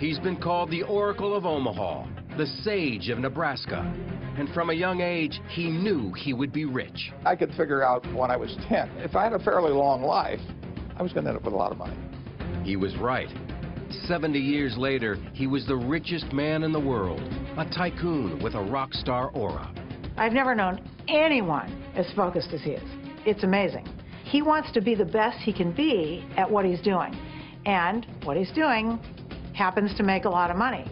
He's been called the Oracle of Omaha, the Sage of Nebraska, and from a young age, he knew he would be rich. I could figure out when I was 10, if I had a fairly long life, I was going to end up with a lot of money. He was right. 70 years later, he was the richest man in the world, a tycoon with a rock star aura. I've never known anyone as focused as he is. It's amazing. He wants to be the best he can be at what he's doing. And what he's doing happens to make a lot of money.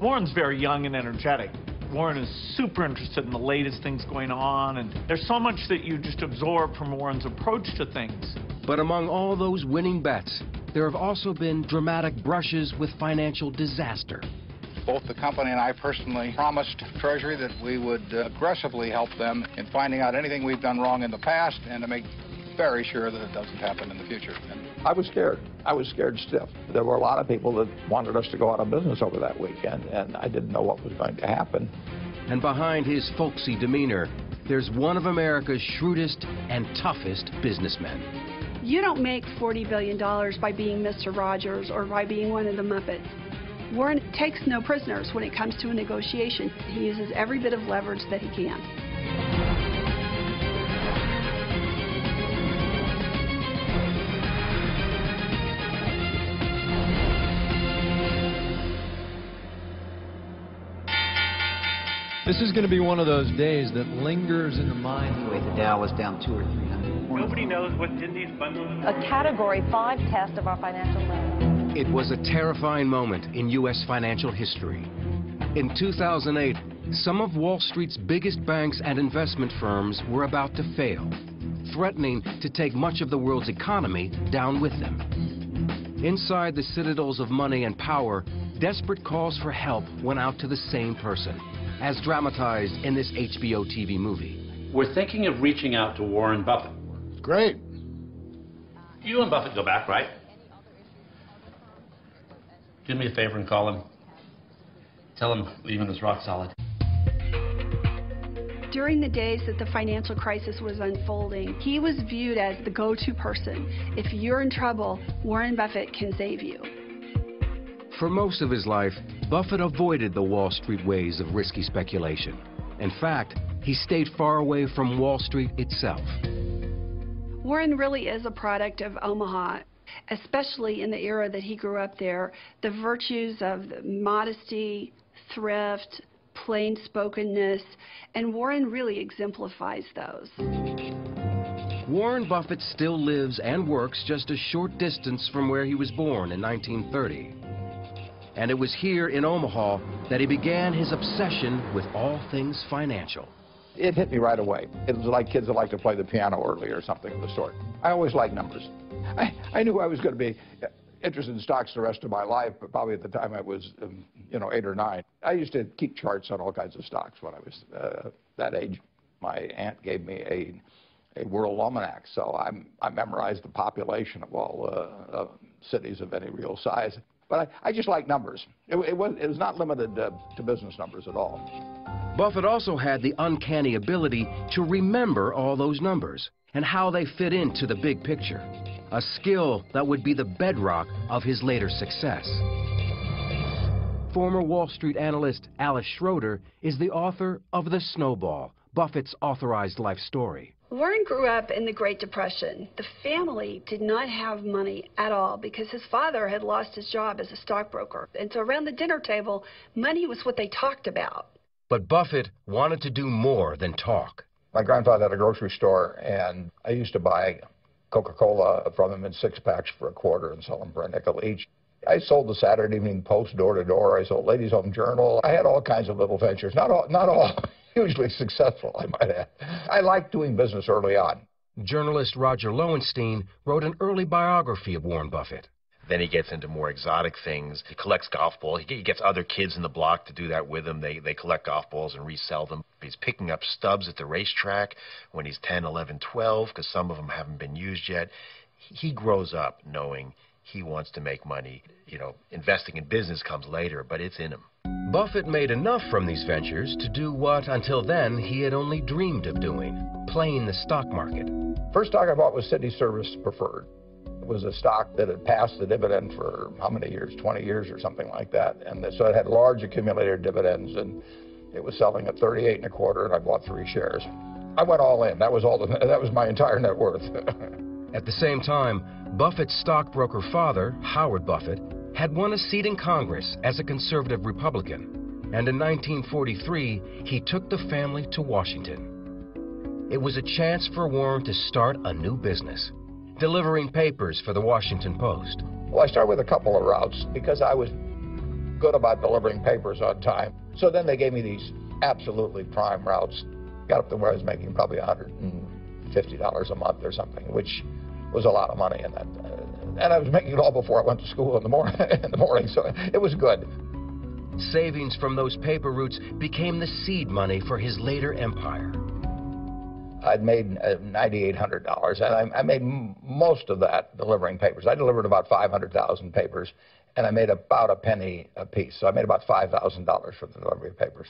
Warren's very young and energetic. Warren is super interested in the latest things going on, and there's so much that you just absorb from Warren's approach to things. But among all those winning bets, there have also been dramatic brushes with financial disaster. Both the company and I personally promised Treasury that we would aggressively help them in finding out anything we've done wrong in the past and to make very sure that it doesn't happen in the future. I was scared. I was scared stiff. There were a lot of people that wanted us to go out of business over that weekend, and I didn't know what was going to happen. And behind his folksy demeanor, there's one of America's shrewdest and toughest businessmen. You don't make $40 billion by being Mr. Rogers or by being one of the Muppets. Warren takes no prisoners when it comes to a negotiation. He uses every bit of leverage that he can. This is going to be one of those days that lingers in the mind. The way the Dow was down 200 or 300. Nobody knows what's in these bundles. A Category 5 test of our financial level. It was a terrifying moment in U.S. financial history. In 2008, some of Wall Street's biggest banks and investment firms were about to fail, threatening to take much of the world's economy down with them. Inside the citadels of money and power, desperate calls for help went out to the same person, as dramatized in this HBO TV movie. We're thinking of reaching out to Warren Buffett. Great. You and Buffett go back, right? Do me a favor and call him. Tell him Lehman is rock solid. During the days that the financial crisis was unfolding, he was viewed as the go-to person. If you're in trouble, Warren Buffett can save you. For most of his life, Buffett avoided the Wall Street ways of risky speculation. In fact, he stayed far away from Wall Street itself. Warren really is a product of Omaha, especially in the era that he grew up there. The virtues of modesty, thrift, plain-spokenness, and Warren really exemplifies those. Warren Buffett still lives and works just a short distance from where he was born in 1930. And it was here in Omaha that he began his obsession with all things financial. It hit me right away. It was like kids that like to play the piano early or something of the sort. I always liked numbers. I knew I was going to be interested in stocks the rest of my life, but probably at the time I was, 8 or 9. I used to keep charts on all kinds of stocks when I was that age. My aunt gave me a world almanac, so I memorized the population of all cities of any real size. But I just like numbers. It was not limited to business numbers at all. Buffett also had the uncanny ability to remember all those numbers and how they fit into the big picture, a skill that would be the bedrock of his later success. Former Wall Street analyst Alice Schroeder is the author of The Snowball, Buffett's authorized life story. Warren grew up in the Great Depression. The family did not have money at all because his father had lost his job as a stockbroker. And so around the dinner table, money was what they talked about. But Buffett wanted to do more than talk. My grandfather had a grocery store, and I used to buy Coca-Cola from him in 6-packs for $0.25 and sell them for $0.05 each. I sold the Saturday Evening Post door to door. I sold Ladies' Home Journal. I had all kinds of little ventures, not all hugely successful, I might add. I liked doing business early on. Journalist Roger Lowenstein wrote an early biography of Warren Buffett. Then he gets into more exotic things. He collects golf balls. He gets other kids in the block to do that with him. They collect golf balls and resell them. He's picking up stubs at the racetrack when he's 10, 11, 12, because some of them haven't been used yet. He grows up knowing he wants to make money. Investing in business comes later, but it's in him. Buffett made enough from these ventures to do what, until then, he had only dreamed of doing, playing the stock market. First stock I bought was City Service Preferred. It was a stock that had passed the dividend for how many years, 20 years or something like that. And so it had large accumulated dividends, and it was selling at 38 1/4, and I bought 3 shares. I went all in. That was my entire net worth. At the same time, Buffett's stockbroker father, Howard Buffett, had won a seat in Congress as a conservative Republican, and in 1943, he took the family to Washington. It was a chance for Warren to start a new business, delivering papers for the Washington Post. Well, I started with a couple of routes because I was good about delivering papers on time. So then they gave me these absolutely prime routes. Got up to where I was making probably $150 a month or something, which was a lot of money in that. And I was making it all before I went to school in the morning, so it was good. Savings from those paper routes became the seed money for his later empire. I'd made $9,800, and I made most of that delivering papers. I delivered about 500,000 papers, and I made about a penny a piece. So I made about $5,000 from the delivery of papers.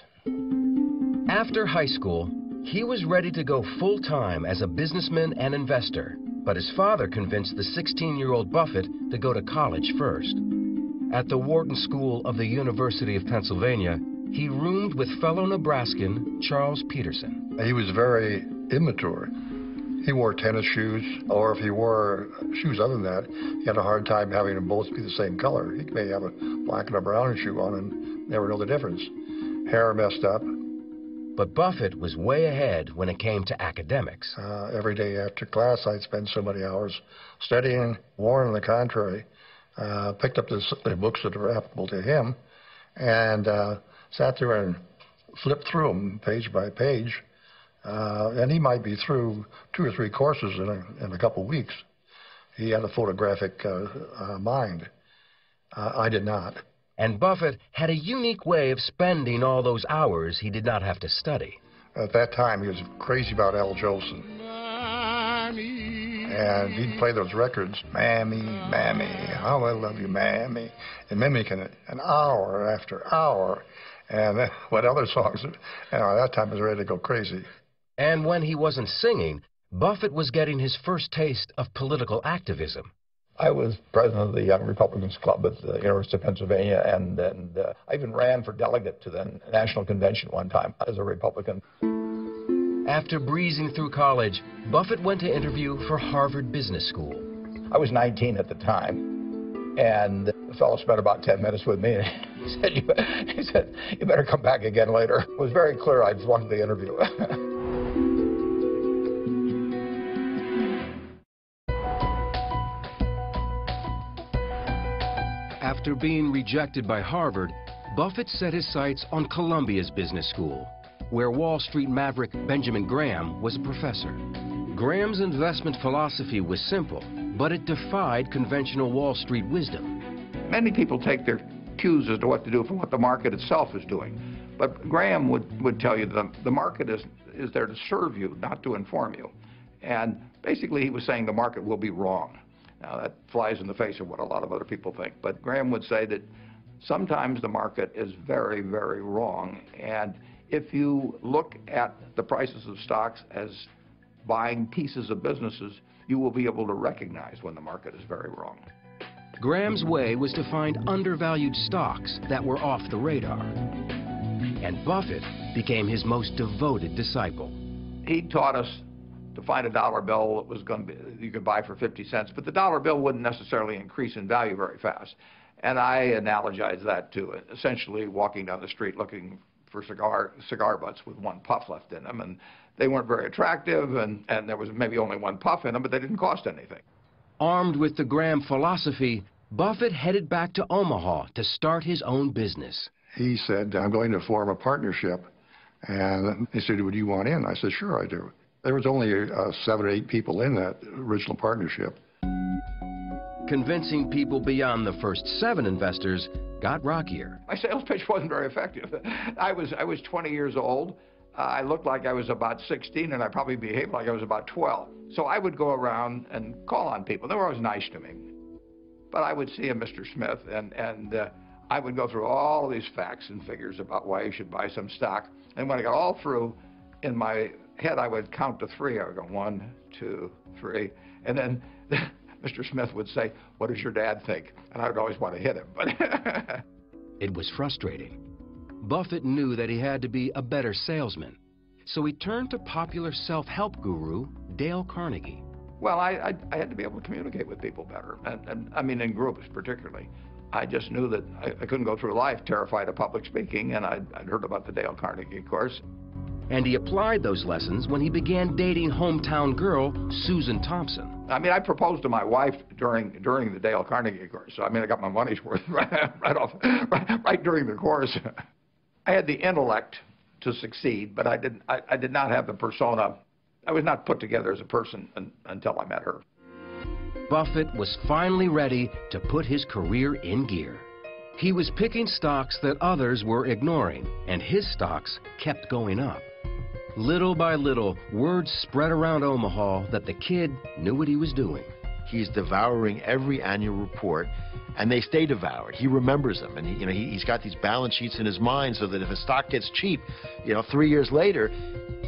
After high school, he was ready to go full-time as a businessman and investor, but his father convinced the 16-year-old Buffett to go to college first. At the Wharton School of the University of Pennsylvania, he roomed with fellow Nebraskan Charles Peterson. He was very immature. He wore tennis shoes, or if he wore shoes other than that, he had a hard time having them both be the same color. He may have a black and a brown shoe on and never know the difference. Hair messed up. But Buffett was way ahead when it came to academics. Every day after class, I'd spend so many hours studying. Warren, on the contrary, picked up the books that were applicable to him and sat there and flipped through them page by page. And he might be through 2 or 3 courses in a couple weeks. He had a photographic mind. I did not. And Buffett had a unique way of spending all those hours he did not have to study. At that time, he was crazy about Al Jolson. And he'd play those records, Mammy, Mammy, how I love you, Mammy, and mimicking it an hour after hour. And what other songs, at that time I was ready to go crazy. And when he wasn't singing, Buffett was getting his first taste of political activism. I was president of the Young Republicans Club at the University of Pennsylvania, and I even ran for delegate to the National Convention one time as a Republican. After breezing through college, Buffett went to interview for Harvard Business School. I was 19 at the time, and the fellow spent about 10 minutes with me, and he said, you better come back again later. It was very clear I'd flunked the interview. After being rejected by Harvard, Buffett set his sights on Columbia's business school, where Wall Street maverick Benjamin Graham was a professor. Graham's investment philosophy was simple, but it defied conventional Wall Street wisdom. Many people take their cues as to what to do from what the market itself is doing. But Graham would tell you that the market is there to serve you, not to inform you. And basically he was saying the market will be wrong. Now that flies in the face of what a lot of other people think. But Graham would say that sometimes the market is very, very wrong. And if you look at the prices of stocks as buying pieces of businesses, you will be able to recognize when the market is very wrong. Graham's way was to find undervalued stocks that were off the radar. And Buffett became his most devoted disciple. He taught us to find a dollar bill that was going to be, you could buy for 50 cents, but the dollar bill wouldn't necessarily increase in value very fast. And I analogize that to essentially walking down the street looking for cigar butts with one puff left in them, and they weren't very attractive, and there was maybe only one puff in them, but they didn't cost anything. Armed with the Graham philosophy, Buffett headed back to Omaha to start his own business. He said, I'm going to form a partnership. And he said, would you want in? I said, sure I do. There was only 7 or 8 people in that original partnership. Convincing people beyond the first 7 investors got rockier. My sales pitch wasn't very effective. I was 20 years old. I looked like I was about 16, and I probably behaved like I was about 12. So I would go around and call on people. They were always nice to me. But I would see a Mr. Smith, and I would go through all these facts and figures about why you should buy some stock. And when I got all through, in my head, I would count to 3. I would go 1, 2, 3. And then Mr. Smith would say, "What does your dad think?" And I would always want to hit him. But it was frustrating. Buffett knew that he had to be a better salesman, so he turned to popular self-help guru Dale Carnegie. Well, I had to be able to communicate with people better, and I mean in groups particularly. I just knew that I couldn't go through life terrified of public speaking, and I'd heard about the Dale Carnegie course. And he applied those lessons when he began dating hometown girl Susan Thompson. I mean, I proposed to my wife during the Dale Carnegie course, so I mean, I got my money's worth right during the course. I had the intellect to succeed, but I did not have the persona. I was not put together as a person until I met her. Buffett was finally ready to put his career in gear. He was picking stocks that others were ignoring, and his stocks kept going up. Little by little, word spread around Omaha that the kid knew what he was doing. He's devouring every annual report, and they stay devoured. He remembers them, and he's got these balance sheets in his mind so that if a stock gets cheap, 3 years later,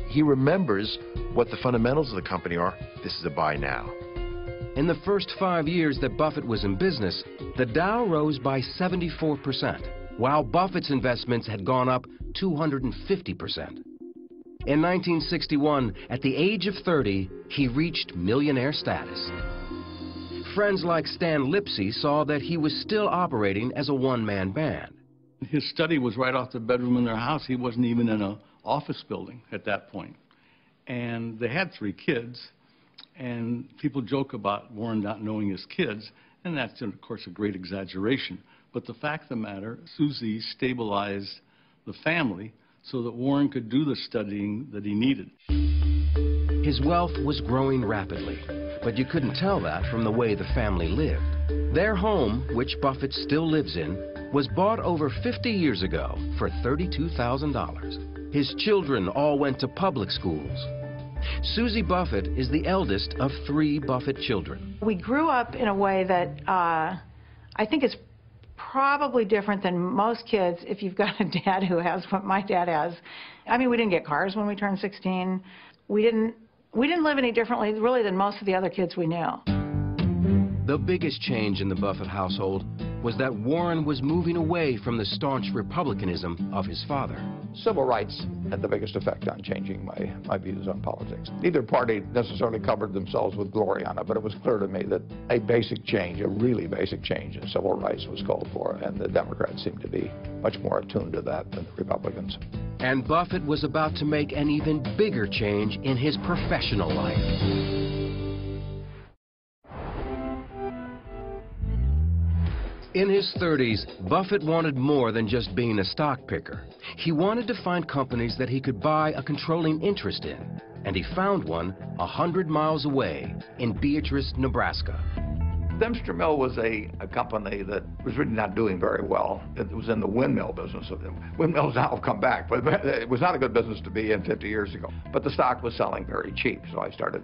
he remembers what the fundamentals of the company are. This is a buy now. In the first 5 years that Buffett was in business, the Dow rose by 74%, while Buffett's investments had gone up 250%. In 1961, at the age of 30, he reached millionaire status. Friends like Stan Lipsey saw that he was still operating as a one-man band. His study was right off the bedroom in their house. He wasn't even in an office building at that point. And they had 3 kids. And people joke about Warren not knowing his kids, and that's, of course, a great exaggeration. But the fact of the matter, Susie stabilized the family so that Warren could do the studying that he needed. His wealth was growing rapidly, but you couldn't tell that from the way the family lived. Their home, which Buffett still lives in, was bought over 50 years ago for $32,000. His children all went to public schools. Susie Buffett is the eldest of 3 Buffett children. We grew up in a way that I think is probably different than most kids if you've got a dad who has what my dad has. I mean, we didn't get cars when we turned 16. We didn't live any differently, really, than most of the other kids we knew. The biggest change in the Buffett household was that Warren was moving away from the staunch republicanism of his father. Civil rights had the biggest effect on changing my views on politics. Neither party necessarily covered themselves with glory on it, but it was clear to me that a basic change, a really basic change in civil rights was called for, and the Democrats seemed to be much more attuned to that than the Republicans. And Buffett was about to make an even bigger change in his professional life. In his 30s, Buffett wanted more than just being a stock picker. He wanted to find companies that he could buy a controlling interest in, and he found one 100 miles away in Beatrice, Nebraska. Dempster Mill was a company that was really not doing very well. It was in the windmill business. Windmills now have come back, but it was not a good business to be in 50 years ago. But the stock was selling very cheap, so I started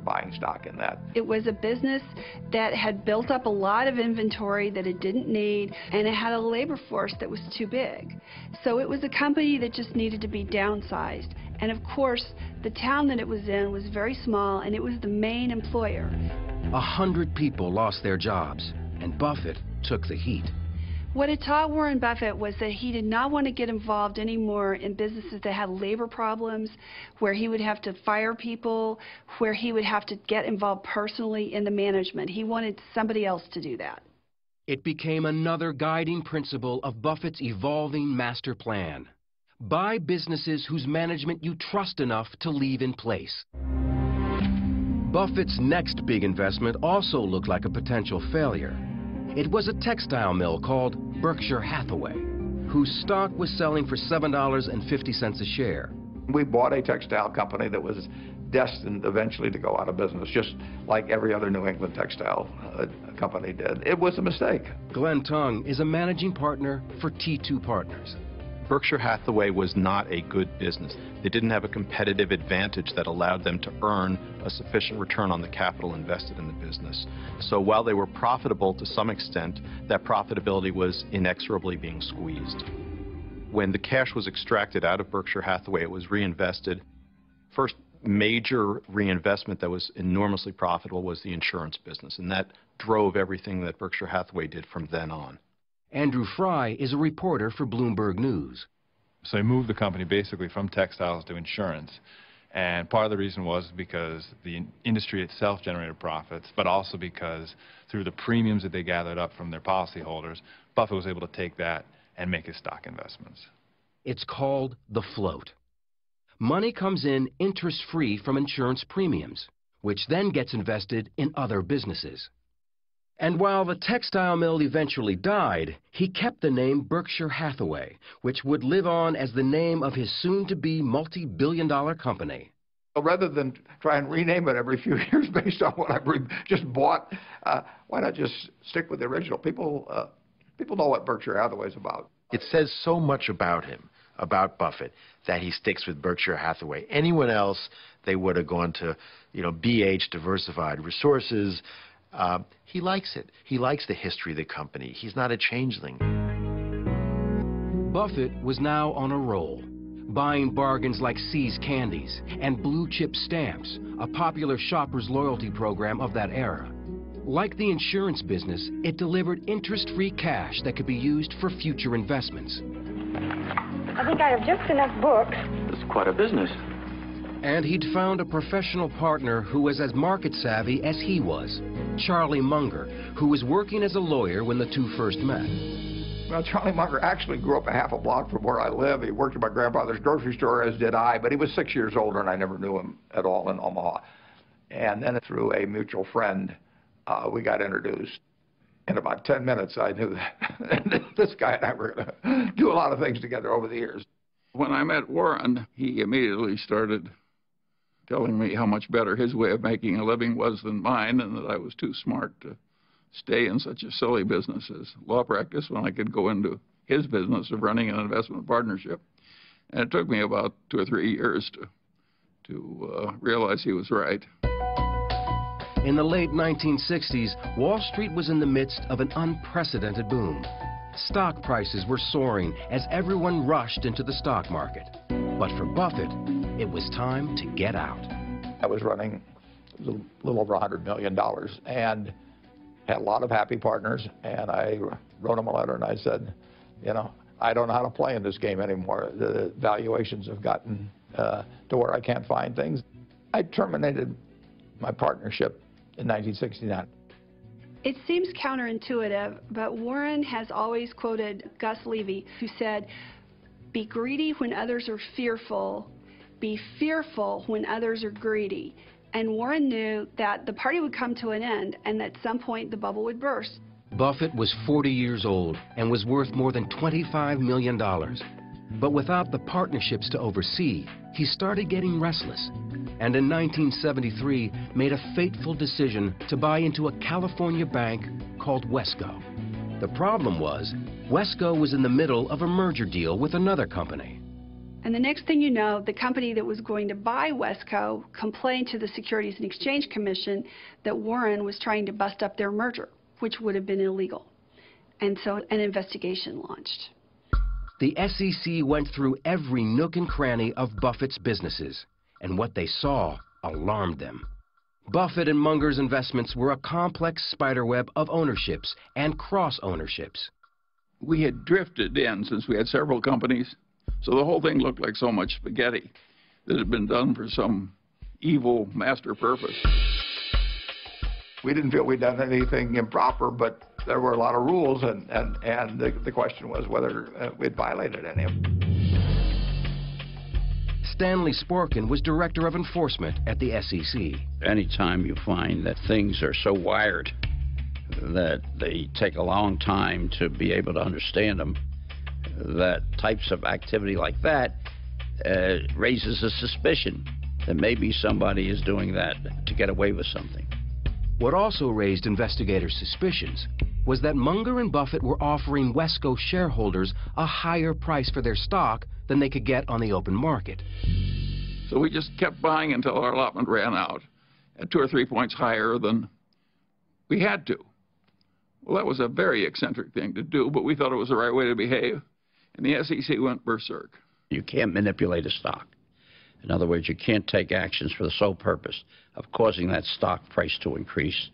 buying stock in that. It was a business that had built up a lot of inventory that it didn't need, and it had a labor force that was too big. So it was a company that just needed to be downsized. And of course, the town that it was in was very small, and it was the main employer. 100 people lost their jobs, and Buffett took the heat. What it taught Warren Buffett was that he did not want to get involved anymore in businesses that had labor problems, where he would have to fire people, where he would have to get involved personally in the management. He wanted somebody else to do that. It became another guiding principle of Buffett's evolving master plan. Buy businesses whose management you trust enough to leave in place. Buffett's next big investment also looked like a potential failure. It was a textile mill called Berkshire Hathaway, whose stock was selling for $7.50 a share. We bought a textile company that was destined eventually to go out of business, just like every other New England textile company did. It was a mistake. Glenn Tung is a managing partner for T2 Partners. Berkshire Hathaway was not a good business. They didn't have a competitive advantage that allowed them to earn a sufficient return on the capital invested in the business. So while they were profitable to some extent, that profitability was inexorably being squeezed. When the cash was extracted out of Berkshire Hathaway, it was reinvested first major reinvestment that was enormously profitable was the insurance business, and that drove everything that Berkshire Hathaway did from then on. Andrew Fry is a reporter for Bloomberg News. So he moved the company basically from textiles to insurance. And part of the reason was because the industry itself generated profits, but also because through the premiums that they gathered up from their policyholders, Buffett was able to take that and make his stock investments. It's called the float. Money comes in interest-free from insurance premiums, which then gets invested in other businesses. And while the textile mill eventually died, he kept the name Berkshire Hathaway, which would live on as the name of his soon-to-be multi-billion-dollar company. Rather than try and rename it every few years based on what I just bought, why not just stick with the original? People know what Berkshire Hathaway is about. It says so much about him, about Buffett, that he sticks with Berkshire Hathaway. Anyone else, they would have gone to, BH, Diversified Resources. He likes it. He likes the history of the company. He's not a changeling. Buffett was now on a roll, buying bargains like See's Candies and Blue Chip Stamps, a popular shopper's loyalty program of that era. Like the insurance business, it delivered interest-free cash that could be used for future investments. I think I have just enough books. It's quite a business. And he'd found a professional partner who was as market-savvy as he was, Charlie Munger, who was working as a lawyer when the two first met. Well, Charlie Munger actually grew up a half a block from where I live. He worked at my grandfather's grocery store, as did I, but he was 6 years older, and I never knew him at all in Omaha. And then through a mutual friend, we got introduced. In about 10 minutes, I knew that this guy and I were going to do a lot of things together over the years. When I met Warren, he immediately started telling me how much better his way of making a living was than mine, and that I was too smart to stay in such a silly business as law practice when I could go into his business of running an investment partnership. And it took me about 2 or 3 years to realize he was right. In the late 1960s, Wall Street was in the midst of an unprecedented boom. Stock prices were soaring as everyone rushed into the stock market. But for Buffett, it was time to get out. I was running a little over $100 million and had a lot of happy partners. And I wrote them a letter and I said, I don't know how to play in this game anymore. The valuations have gotten to where I can't find things. I terminated my partnership in 1969. It seems counterintuitive, but Warren has always quoted Gus Levy, who said, "Be greedy when others are fearful, be fearful when others are greedy." And Warren knew that the party would come to an end and at some point the bubble would burst. Buffett was 40 years old and was worth more than $25 million. But without the partnerships to oversee, he started getting restless, and in 1973 made a fateful decision to buy into a California bank called Wesco. The problem was, Wesco was in the middle of a merger deal with another company. And the next thing you know, the company that was going to buy Wesco complained to the Securities and Exchange Commission that Warren was trying to bust up their merger, which would have been illegal. And so an investigation launched. The SEC went through every nook and cranny of Buffett's businesses, and what they saw alarmed them. Buffett and Munger's investments were a complex spiderweb of ownerships and cross-ownerships. We had drifted in since we had several companies, so the whole thing looked like so much spaghetti that had been done for some evil master purpose. We didn't feel we'd done anything improper, but there were a lot of rules, and the question was whether we'd violated any of them. Stanley Sporkin was Director of Enforcement at the SEC. Anytime you find that things are so wired that they take a long time to be able to understand them, that types of activity like that raises a suspicion that maybe somebody is doing that to get away with something. What also raised investigators' suspicions was that Munger and Buffett were offering Wesco shareholders a higher price for their stock than they could get on the open market. So we just kept buying until our allotment ran out at 2 or 3 points higher than we had to. Well, that was a very eccentric thing to do, but we thought it was the right way to behave, and the SEC went berserk. You can't manipulate a stock. In other words, you can't take actions for the sole purpose of causing that stock price to increase.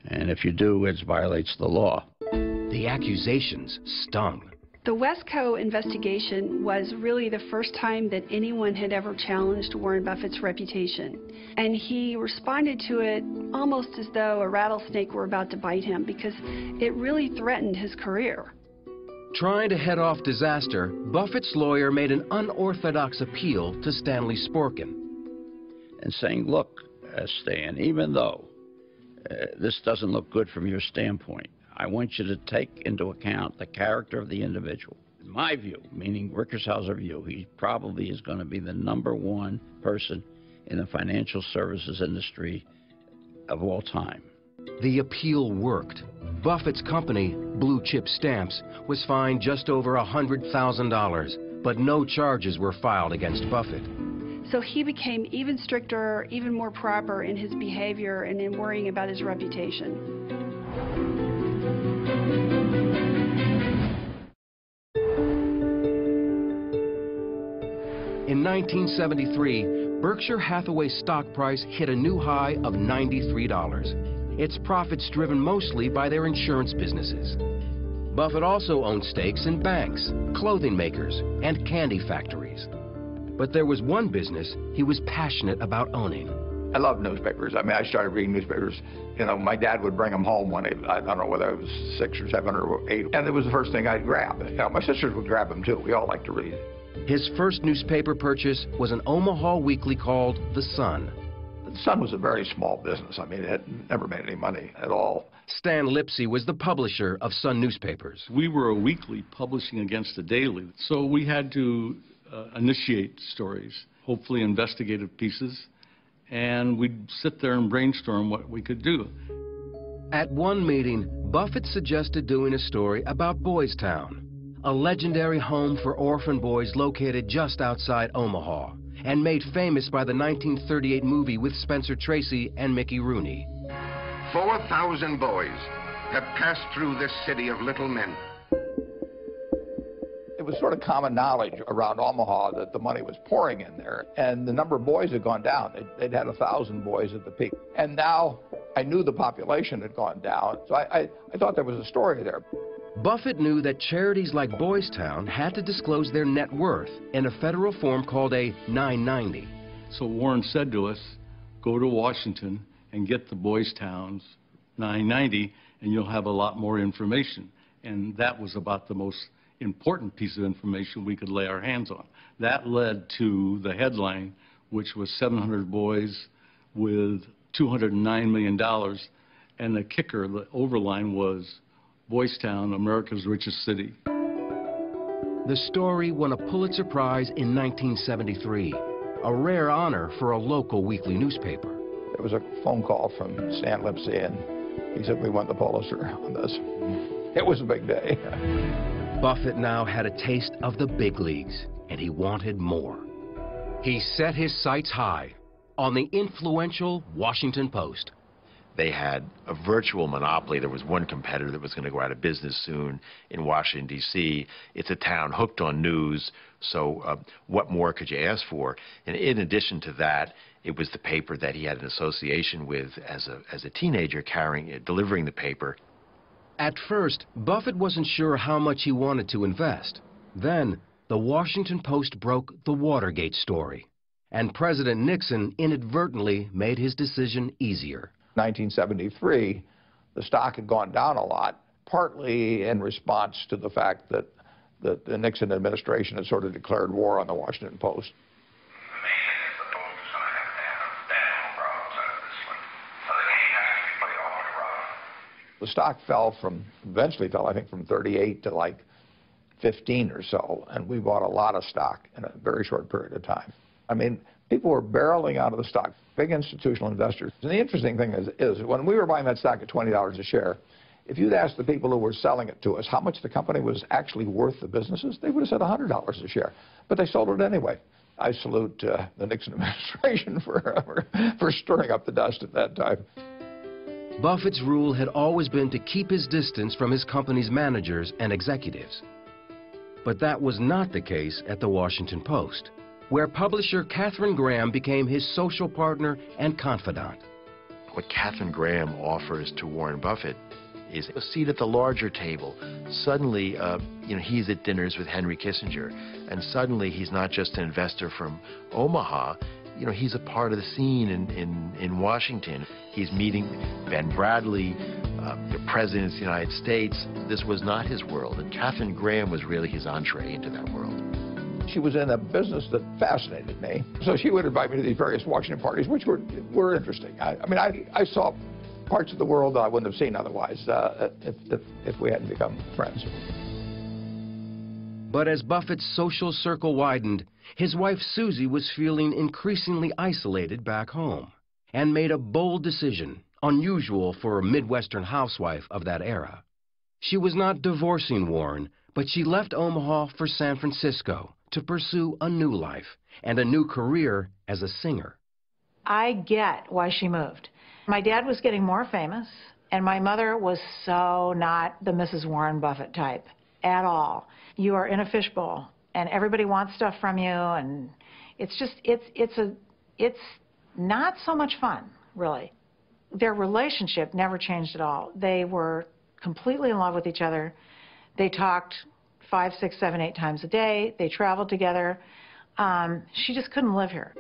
And if you do, it violates the law. The accusations stung. The Wesco investigation was really the first time that anyone had ever challenged Warren Buffett's reputation. And he responded to it almost as though a rattlesnake were about to bite him, because it really threatened his career. Trying to head off disaster, Buffett's lawyer made an unorthodox appeal to Stanley Sporkin. And saying, look, Stan, even though this doesn't look good from your standpoint, I want you to take into account the character of the individual. In my view, meaning Rickershauser view, he probably is going to be the #1 person in the financial services industry of all time. The appeal worked. Buffett's company, Blue Chip Stamps, was fined just over $100,000, but no charges were filed against Buffett. So he became even stricter, even more proper in his behavior and in worrying about his reputation. In 1973, Berkshire Hathaway's stock price hit a new high of $93. Its profits driven mostly by their insurance businesses. Buffett also owned stakes in banks, clothing makers, and candy factories. But there was one business he was passionate about owning. I love newspapers. I mean, I started reading newspapers. You know, my dad would bring them home when I don't know whether I was 6 or 7 or 8, and it was the first thing I'd grab. You know, my sisters would grab them too. We all liked to read. His first newspaper purchase was an Omaha weekly called The Sun. The Sun was a very small business. I mean, it had never made any money at all. Stan Lipsey was the publisher of Sun newspapers. We were a weekly publishing against a daily, so we had to initiate stories, hopefully investigative pieces, and we'd sit there and brainstorm what we could do. At one meeting, Buffett suggested doing a story about Boys Town, a legendary home for orphan boys located just outside Omaha, and made famous by the 1938 movie with Spencer Tracy and Mickey Rooney. 4,000 boys have passed through this city of little men. It was sort of common knowledge around Omaha that the money was pouring in there, and the number of boys had gone down. They'd had 1,000 boys at the peak. And now I knew the population had gone down, so I thought there was a story there. Buffett knew that charities like Boys Town had to disclose their net worth in a federal form called a 990. So Warren said to us, go to Washington and get the Boys Town's 990, and you'll have a lot more information. And that was about the most important piece of information we could lay our hands on. That led to the headline, which was 700 boys with $209 million. And the kicker, the overline was Boys Town, America's richest city. The story won a Pulitzer Prize in 1973, a rare honor for a local weekly newspaper. There was a phone call from Stan Lipsey, and he said, we won the Pulitzer on this. It was a big day. Buffett now had a taste of the big leagues, and he wanted more. He set his sights high on the influential Washington Post. They had a virtual monopoly. There was one competitor that was going to go out of business soon in Washington, D.C. It's a town hooked on news, so what more could you ask for? And in addition to that, it was the paper that he had an association with as a teenager, delivering the paper. At first, Buffett wasn't sure how much he wanted to invest. Then, the Washington Post broke the Watergate story, and President Nixon inadvertently made his decision easier. 1973, the stock had gone down a lot, partly in response to the fact that the Nixon administration had sort of declared war on the Washington Post. The stock eventually fell, I think, from 38 to like 15 or so, and we bought a lot of stock in a very short period of time. I mean, people were barreling out of the stock, big institutional investors. And the interesting thing is when we were buying that stock at $20 a share, if you'd asked the people who were selling it to us how much the company was actually worth the businesses, they would have said $100 a share. But they sold it anyway. I salute the Nixon administration for stirring up the dust at that time. Buffett's rule had always been to keep his distance from his company's managers and executives. But that was not the case at the Washington Post. where publisher Katharine Graham became his social partner and confidant. What Katharine Graham offers to Warren Buffett is a seat at the larger table. Suddenly, he's at dinners with Henry Kissinger, and suddenly he's not just an investor from Omaha. He's a part of the scene in Washington. He's meeting Ben Bradley, the President of the United States. This was not his world, and Katharine Graham was really his entree into that world. She was in a business that fascinated me, so she would invite me to these various Washington parties, which were interesting. I saw parts of the world that I wouldn't have seen otherwise if we hadn't become friends. But as Buffett's social circle widened, his wife Susie was feeling increasingly isolated back home and made a bold decision, unusual for a Midwestern housewife of that era. She was not divorcing Warren, but she left Omaha for San Francisco to pursue a new life and a new career as a singer. I get why she moved. My dad was getting more famous, and my mother was so not the Mrs. Warren Buffett type at all. You are in a fishbowl, and everybody wants stuff from you, and it's not so much fun, really. Their relationship never changed at all. They were completely in love with each other. They talked 5, 6, 7, 8 times a day. They traveled together. She just couldn't live here.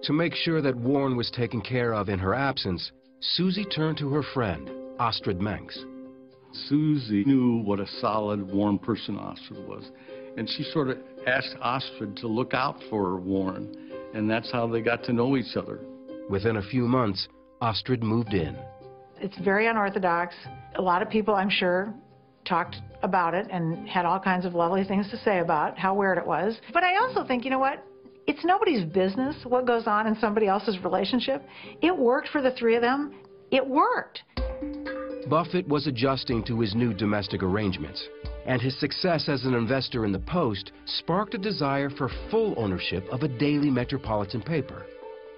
To make sure that Warren was taken care of in her absence, Susie turned to her friend, Astrid Menks. Susie knew what a solid, warm person Astrid was, and she sort of asked Astrid to look out for Warren, and that's how they got to know each other. Within a few months, Astrid moved in. It's very unorthodox. A lot of people, I'm sure, talked about it and had all kinds of lovely things to say about how weird it was. But I also think, you know what? It's nobody's business what goes on in somebody else's relationship. It worked for the three of them. It worked. Buffett was adjusting to his new domestic arrangements, and his success as an investor in the Post sparked a desire for full ownership of a daily metropolitan paper.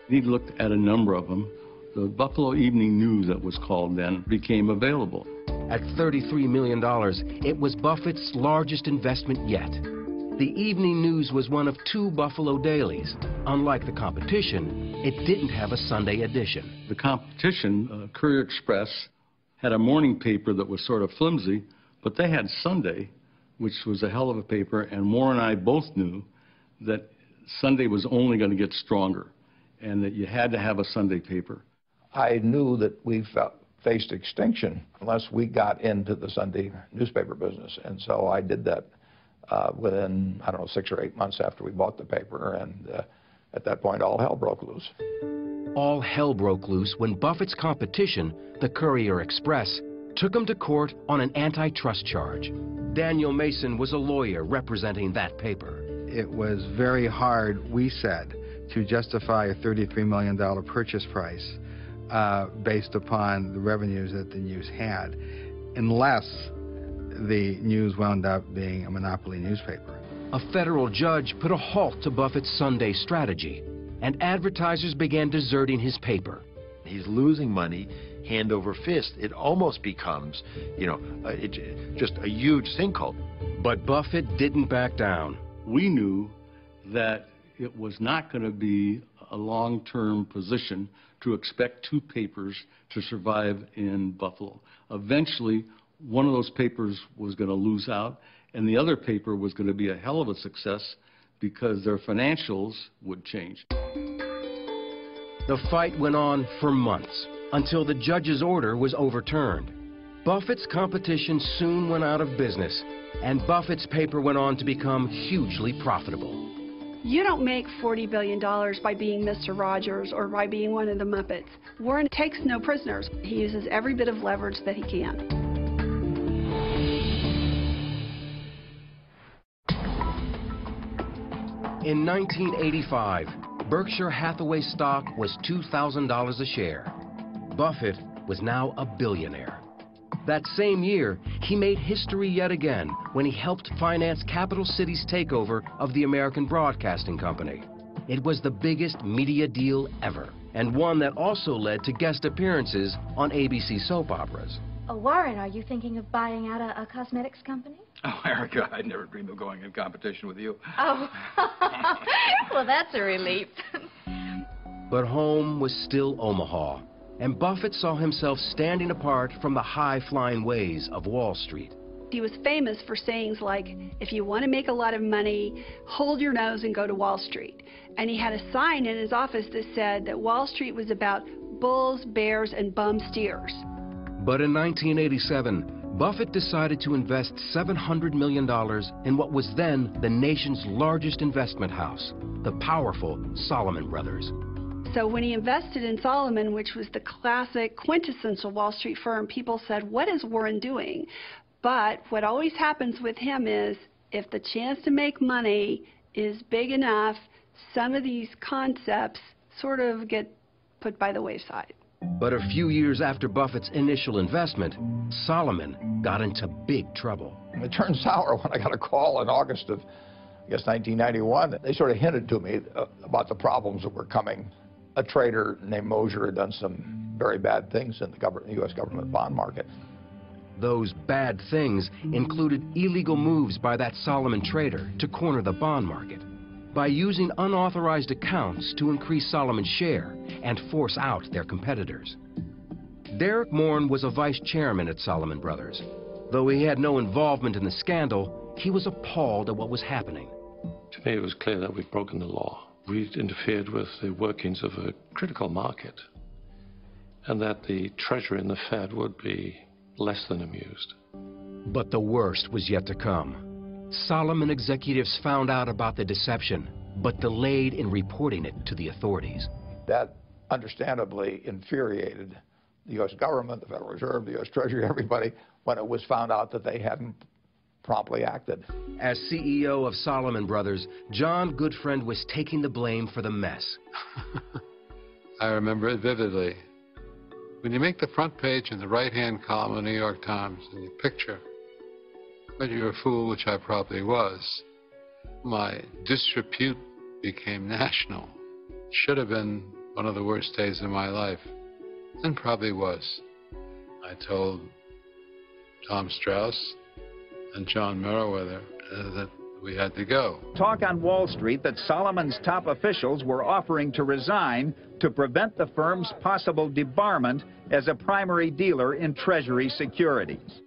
He looked at a number of them. The Buffalo Evening News, that was called then, became available. At $33 million, it was Buffett's largest investment yet. The Evening News was one of 2 Buffalo dailies. Unlike the competition, it didn't have a Sunday edition. The competition, Courier Express, had a morning paper that was sort of flimsy, but they had Sunday, which was a hell of a paper, and Warren and I both knew that Sunday was only going to get stronger and that you had to have a Sunday paper. I knew that we faced extinction unless we got into the Sunday newspaper business, and so I did that within, 6 or 8 months after we bought the paper, and at that point all hell broke loose. All hell broke loose when Buffett's competition, the Courier Express, took him to court on an antitrust charge. Daniel Mason was a lawyer representing that paper. It was very hard, we said, to justify a $33 million purchase price based upon the revenues that the News had, unless the News wound up being a monopoly newspaper. A federal judge put a halt to Buffett's Sunday strategy, and advertisers began deserting his paper. He's losing money hand over fist. It almost becomes, just a huge sinkhole. But Buffett didn't back down. We knew that it was not going to be a long-term position to expect 2 papers to survive in Buffalo. Eventually, one of those papers was going to lose out, and the other paper was going to be a hell of a success because their financials would change. The fight went on for months until the judge's order was overturned. Buffett's competition soon went out of business, and Buffett's paper went on to become hugely profitable. You don't make $40 billion by being Mr. Rogers or by being one of the Muppets. Warren takes no prisoners. He uses every bit of leverage that he can. In 1985, Berkshire Hathaway stock was $2,000 a share. Buffett was now a billionaire. That same year, he made history yet again when he helped finance Capital City's takeover of the American Broadcasting Company. It was the biggest media deal ever, and one that also led to guest appearances on ABC soap operas. Oh, Warren, are you thinking of buying out a cosmetics company? Oh, Erica, I'd never dream of going in competition with you. Oh, well, that's a relief. But home was still Omaha, and Buffett saw himself standing apart from the high-flying ways of Wall Street. He was famous for sayings like, if you want to make a lot of money, hold your nose and go to Wall Street. And he had a sign in his office that said that Wall Street was about bulls, bears, and bum steers. But in 1987, Buffett decided to invest $700 million in what was then the nation's largest investment house, the powerful Salomon Brothers. So when he invested in Salomon, which was the classic quintessential Wall Street firm, people said, what is Warren doing? But what always happens with him is, if the chance to make money is big enough, some of these concepts sort of get put by the wayside. But a few years after Buffett's initial investment, Salomon got into big trouble. It turned sour when I got a call in August of, I guess, 1991. They sort of hinted to me about the problems that were coming. A trader named Mosier had done some very bad things in the U.S. government bond market. Those bad things included illegal moves by that Salomon trader to corner the bond market by using unauthorized accounts to increase Salomon's share and force out their competitors. Deryck Maughan was a vice chairman at Salomon Brothers. Though he had no involvement in the scandal, he was appalled at what was happening. To me, it was clear that we'd broken the law. We'd interfered with the workings of a critical market, and that the Treasury and the Fed would be less than amused. But the worst was yet to come. Salomon executives found out about the deception, but delayed in reporting it to the authorities. That understandably infuriated the U.S. government, the Federal Reserve, the U.S. Treasury, everybody, when it was found out that they hadn't promptly acted. As CEO of Salomon Brothers, John Guttfreund was taking the blame for the mess. I remember it vividly. When you make the front page in the right-hand column of the New York Times and you picture whether you're a fool, which I probably was, my disrepute became national. Should have been one of the worst days of my life, and probably was. I told Tom Strauss and John Meriwether that we had to go. Talk on Wall Street that Salomon's top officials were offering to resign to prevent the firm's possible debarment as a primary dealer in Treasury securities.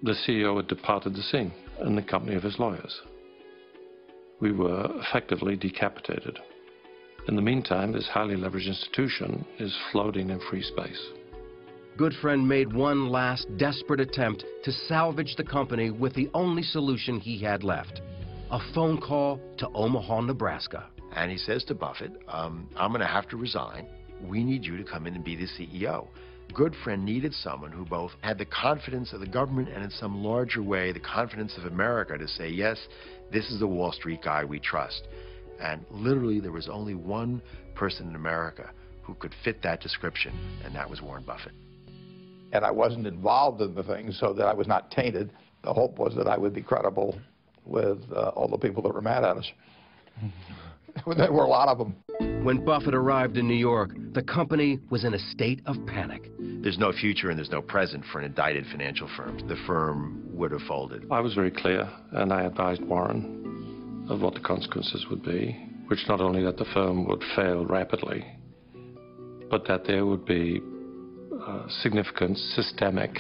The CEO had departed the scene in the company of his lawyers. We were effectively decapitated. In the meantime, this highly leveraged institution is floating in free space. Guttfreund made one last desperate attempt to salvage the company with the only solution he had left: a phone call to Omaha, Nebraska. And he says to Buffett, I'm going to have to resign. We need you to come in and be the CEO. Guttfreund needed someone who both had the confidence of the government and in some larger way the confidence of America to say, yes, this is the Wall Street guy we trust. And literally there was only one person in America who could fit that description, and that was Warren Buffett. And I wasn't involved in the thing so that I was not tainted. The hope was that I would be credible with all the people that were mad at us. There were a lot of them. When Buffett arrived in New York, the company was in a state of panic. There's no future and there's no present for an indicted financial firm. The firm would have folded. I was very clear, and I advised Warren of what the consequences would be, which not only that the firm would fail rapidly, but that there would be significant systemic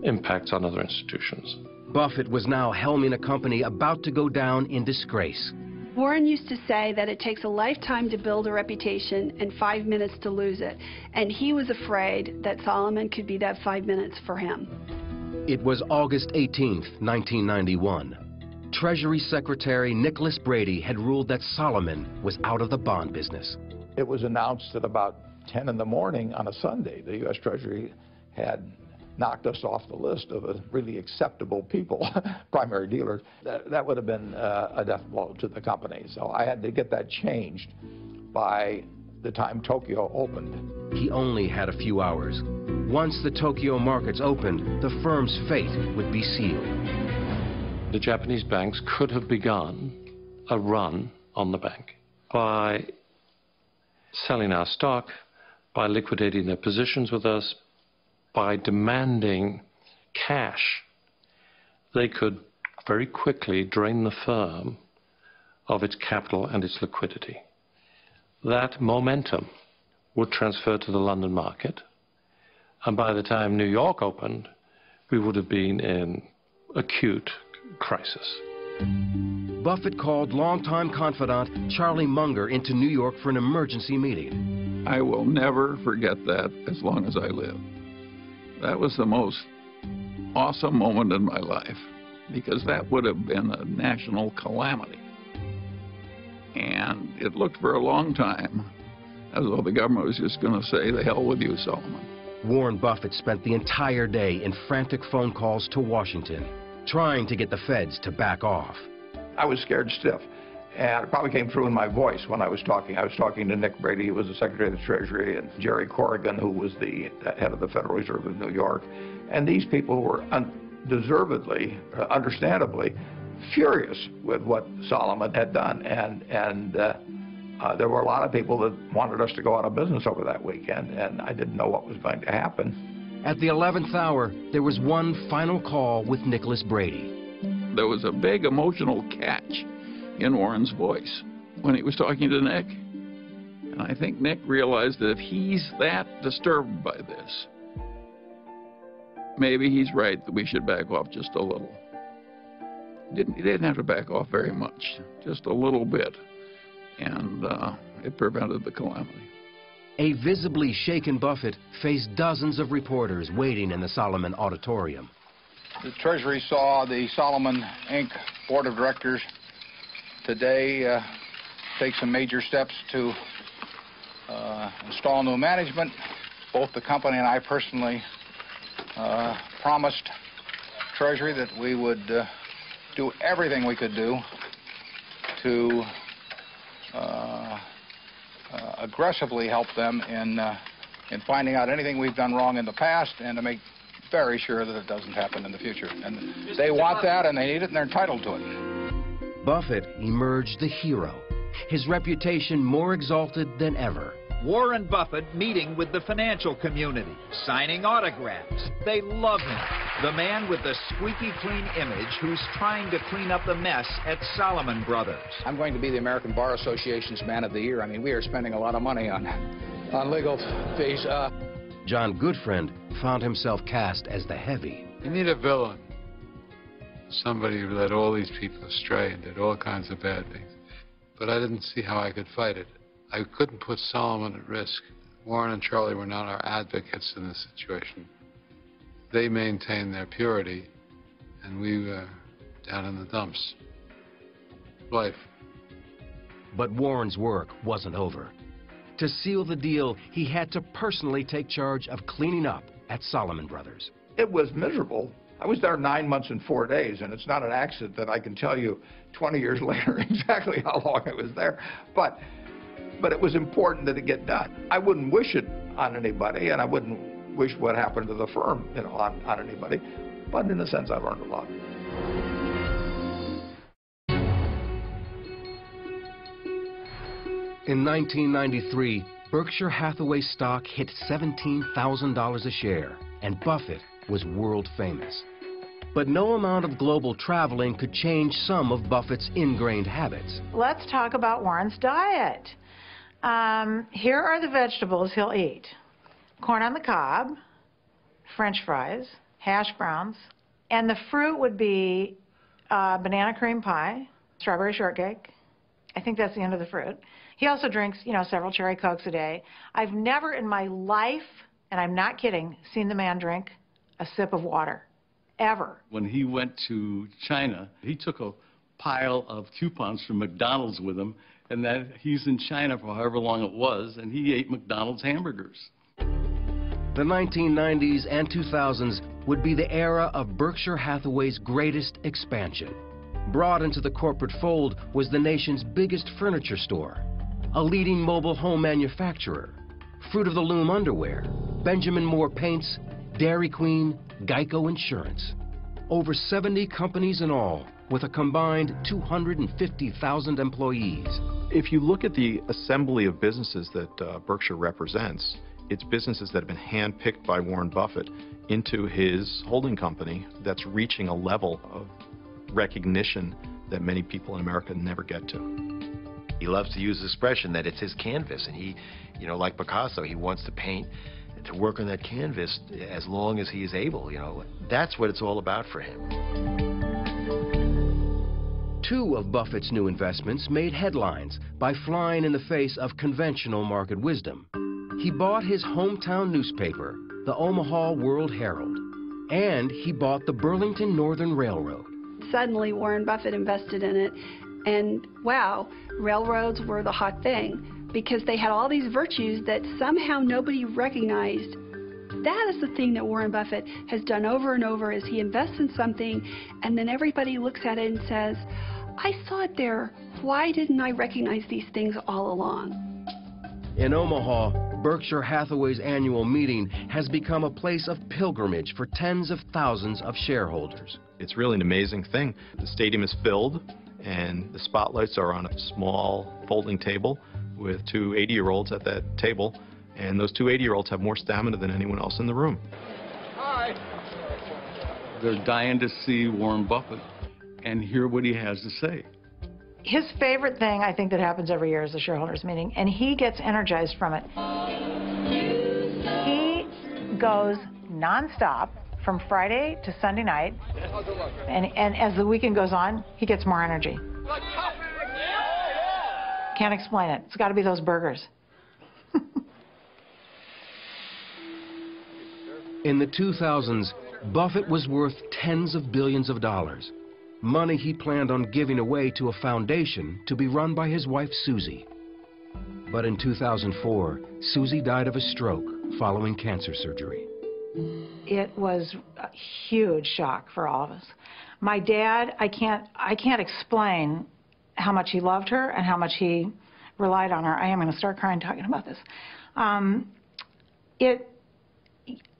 impacts on other institutions. Buffett was now helming a company about to go down in disgrace. Warren used to say that it takes a lifetime to build a reputation and 5 minutes to lose it. And he was afraid that Salomon could be that 5 minutes for him. It was August 18th, 1991. Treasury Secretary Nicholas Brady had ruled that Salomon was out of the bond business. It was announced at about 10 in the morning on a Sunday. The U.S. Treasury had knocked us off the list of really acceptable people, primary dealers. That would have been a death blow to the company. So I had to get that changed by the time Tokyo opened. He only had a few hours. Once the Tokyo markets opened, the firm's fate would be sealed. The Japanese banks could have begun a run on the bank by selling our stock, by liquidating their positions with us, by demanding cash they could very quickly drain the firm of its capital and its liquidity. That momentum would transfer to the London market, and by the time New York opened, we would have been in acute crisis. Buffett called longtime confidant Charlie Munger into New York for an emergency meeting. I will never forget that as long as I live. That was the most awesome moment in my life, because that would have been a national calamity. And it looked for a long time as though the government was just going to say, the hell with you, Salomon. Warren Buffett spent the entire day in frantic phone calls to Washington, trying to get the feds to back off. I was scared stiff, and it probably came through in my voice when I was talking. I was talking to Nick Brady, who was the Secretary of the Treasury, and Jerry Corrigan, who was the head of the Federal Reserve of New York. And these people were undeservedly, understandably, furious with what Salomon had done. And there were a lot of people that wanted us to go out of business over that weekend, and I didn't know what was going to happen. At the 11th hour, there was one final call with Nicholas Brady. There was a big emotional catch in Warren's voice when he was talking to Nick. And I think Nick realized that if he's that disturbed by this, maybe he's right that we should back off just a little. He didn't have to back off very much, just a little bit. And it prevented the calamity. A visibly shaken Buffett faced dozens of reporters waiting in the Salomon auditorium. The Treasury saw the Salomon Inc. Board of Directors today take some major steps to install new management. Both the company and I personally promised Treasury that we would do everything we could do to aggressively help them in finding out anything we've done wrong in the past and to make very sure that it doesn't happen in the future. And they want that, and they need it, and they're entitled to it. Buffett emerged the hero, his reputation more exalted than ever. Warren Buffett meeting with the financial community, signing autographs. They love him. The man with the squeaky clean image who's trying to clean up the mess at Salomon Brothers. I'm going to be the American Bar Association's Man of the Year. I mean, we are spending a lot of money on legal fees. John Guttfreund found himself cast as the heavy. You need a villain. Somebody who led all these people astray and did all kinds of bad things. But I didn't see how I could fight it. I couldn't put Salomon at risk. Warren and Charlie were not our advocates in this situation. They maintained their purity, and we were down in the dumps. Life. But Warren's work wasn't over. To seal the deal, he had to personally take charge of cleaning up at Salomon Brothers. It was miserable. I was there 9 months and 4 days, and it's not an accident that I can tell you 20 years later exactly how long I was there. But it was important that it get done. I wouldn't wish it on anybody, and I wouldn't wish what happened to the firm, on anybody. But in a sense, I learned a lot. In 1993, Berkshire Hathaway stock hit $17,000 a share, and Buffett was world famous. But no amount of global traveling could change some of Buffett's ingrained habits. Let's talk about Warren's diet. Here are the vegetables he'll eat. Corn on the cob, French fries, hash browns, and the fruit would be banana cream pie, strawberry shortcake. I think that's the end of the fruit. He also drinks, several cherry Cokes a day. I've never in my life, and I'm not kidding, seen the man drink a sip of water, ever. When he went to China, he took a pile of coupons from McDonald's with him, and that he's in China for however long it was, and he ate McDonald's hamburgers. The 1990s and 2000s would be the era of Berkshire Hathaway's greatest expansion. Brought into the corporate fold was the nation's biggest furniture store, a leading mobile home manufacturer, Fruit of the Loom underwear, Benjamin Moore paints, Dairy Queen, Geico Insurance. Over 70 companies in all, with a combined 250,000 employees. If you look at the assembly of businesses that Berkshire represents, It's businesses that have been handpicked by Warren Buffett into his holding company that's reaching a level of recognition that many people in America never get to. He loves to use the expression that it's his canvas, and he, you know, like Picasso, he wants to paint, to work on that canvas as long as he is able, you know. That's what it's all about for him. Two of Buffett's new investments made headlines by flying in the face of conventional market wisdom. He bought his hometown newspaper, the Omaha World Herald, and he bought the Burlington Northern Railroad. Suddenly, Warren Buffett invested in it, and wow, railroads were the hot thing because they had all these virtues that somehow nobody recognized. That is the thing that Warren Buffett has done over and over, is he invests in something and then everybody looks at it and says, I saw it there. Why didn't I recognize these things all along? In Omaha, Berkshire Hathaway's annual meeting has become a place of pilgrimage for tens of thousands of shareholders. It's really an amazing thing. The stadium is filled, and the spotlights are on a small folding table with two 80-year-olds at that table, and those two 80-year-olds have more stamina than anyone else in the room. Hi. They're dying to see Warren Buffett and hear what he has to say. His favorite thing, I think, that happens every year is the shareholders meeting, and he gets energized from it. He goes nonstop from Friday to Sunday night, and as the weekend goes on, he gets more energy. Can't explain it. It's got to be those burgers. In the 2000s, Buffett was worth tens of billions of dollars. Money he planned on giving away to a foundation to be run by his wife, Susie. But in 2004, Susie died of a stroke following cancer surgery. It was a huge shock for all of us. My dad, I can't explain how much he loved her and how much he relied on her. I am going to start crying talking about this.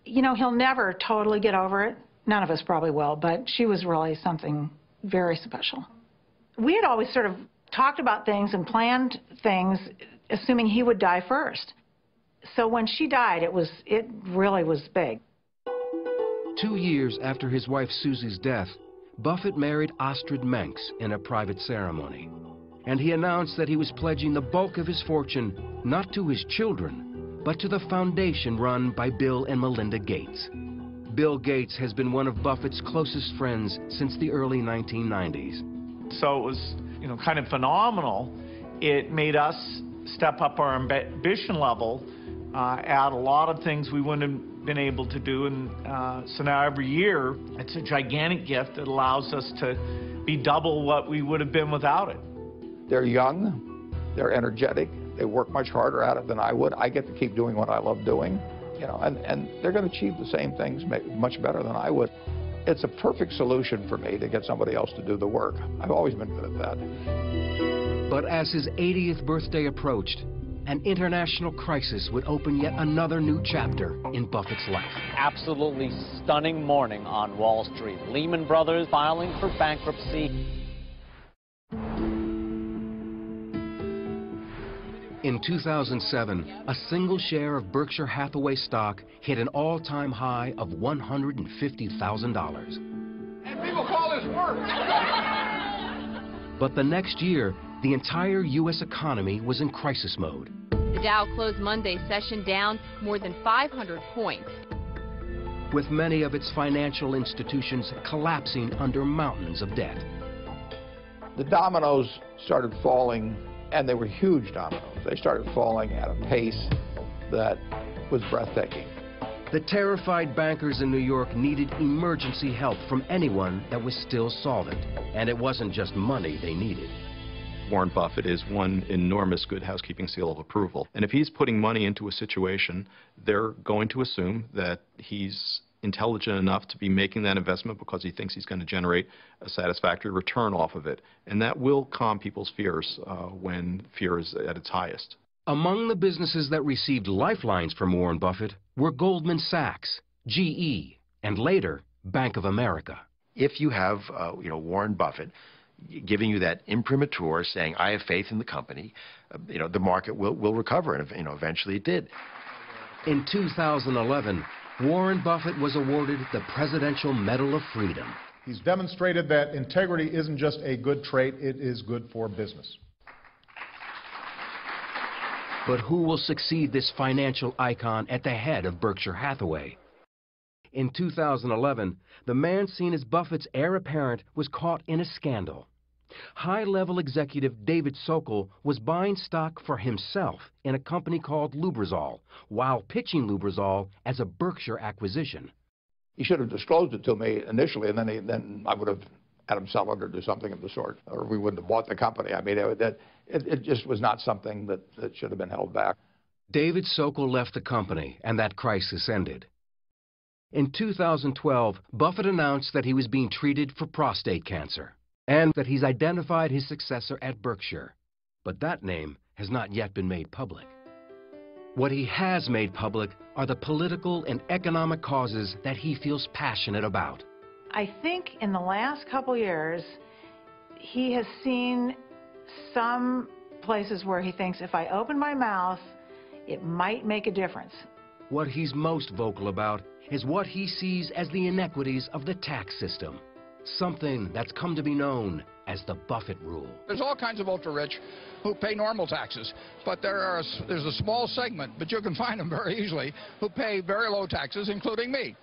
You know, he'll never totally get over it. None of us probably will, but she was really something very special. We had always sort of talked about things and planned things assuming he would die first. So when she died, it really was big. 2 years after his wife Susie's death, Buffett married Astrid Menks in a private ceremony. And he announced that he was pledging the bulk of his fortune not to his children, but to the foundation run by Bill and Melinda Gates. Bill Gates has been one of Buffett's closest friends since the early 1990s. So it was, you know, kind of phenomenal. It made us step up our ambition level, add a lot of things we wouldn't have been able to do. And so now every year, it's a gigantic gift that allows us to be double what we would have been without it. They're young, they're energetic, they work much harder at it than I would. I get to keep doing what I love doing. You know, and they're going to achieve the same things much better than I would. It's a perfect solution for me to get somebody else to do the work. I've always been good at that. But as his 80th birthday approached, an international crisis would open yet another new chapter in Buffett's life. Absolutely stunning morning on Wall Street. Lehman Brothers filing for bankruptcy. In 2007, a single share of Berkshire Hathaway stock hit an all-time high of $150,000. And people call this work. But the next year, the entire U.S. economy was in crisis mode. The Dow closed Monday's session down more than 500 points, with many of its financial institutions collapsing under mountains of debt. The dominoes started falling, and they were huge dominoes. They started falling at a pace that was breathtaking. The terrified bankers in New York needed emergency help from anyone that was still solvent. And it wasn't just money they needed. Warren Buffett is one enormous good housekeeping seal of approval. And if he's putting money into a situation, they're going to assume that he's intelligent enough to be making that investment because he thinks he's going to generate a satisfactory return off of it. And that will calm people's fears when fear is at its highest. Among the businesses that received lifelines from Warren Buffett were Goldman Sachs, GE, and later, Bank of America. If you have, Warren Buffett giving you that imprimatur saying, I have faith in the company, the market will recover, and, eventually it did. In 2011, Warren Buffett was awarded the Presidential Medal of Freedom. He's demonstrated that integrity isn't just a good trait, it is good for business. But who will succeed this financial icon at the head of Berkshire Hathaway? In 2011, the man seen as Buffett's heir apparent was caught in a scandal. High-level executive David Sokol was buying stock for himself in a company called Lubrizol, while pitching Lubrizol as a Berkshire acquisition. He should have disclosed it to me initially, and then I would have had him sell it or do something of the sort, or we wouldn't have bought the company. I mean, it just was not something that should have been held back. David Sokol left the company, and that crisis ended. In 2012, Buffett announced that he was being treated for prostate cancer, and that he's identified his successor at Berkshire. But that name has not yet been made public. What he has made public are the political and economic causes that he feels passionate about. I think in the last couple years, he has seen some places where he thinks if I open my mouth, it might make a difference. What he's most vocal about is what he sees as the inequities of the tax system, something that's come to be known as the Buffett rule. There's all kinds of ultra-rich who pay normal taxes, but there's a small segment, but you can find them very easily, who pay very low taxes, including me.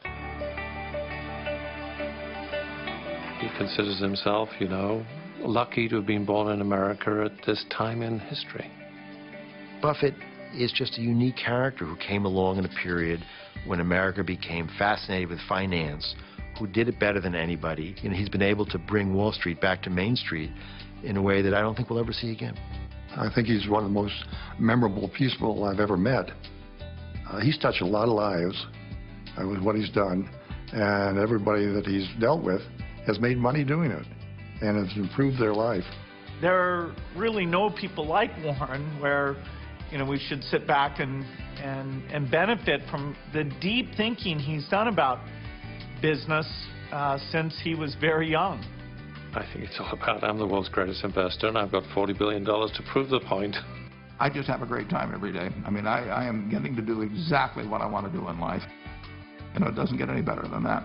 He considers himself, you know, lucky to have been born in America at this time in history. Buffett is just a unique character who came along in a period when America became fascinated with finance, who did it better than anybody. You know, he's been able to bring Wall Street back to Main Street in a way that I don't think we'll ever see again. I think he's one of the most memorable people I've ever met. He's touched a lot of lives with what he's done, and everybody that he's dealt with has made money doing it, and has improved their life. There are really no people like Warren where, you know, we should sit back and benefit from the deep thinking he's done about business since he was very young. I think it's all about, I'm the world's greatest investor, and I've got $40 billion to prove the point. I just have a great time every day. I mean, I am getting to do exactly what I want to do in life. You know, it doesn't get any better than that.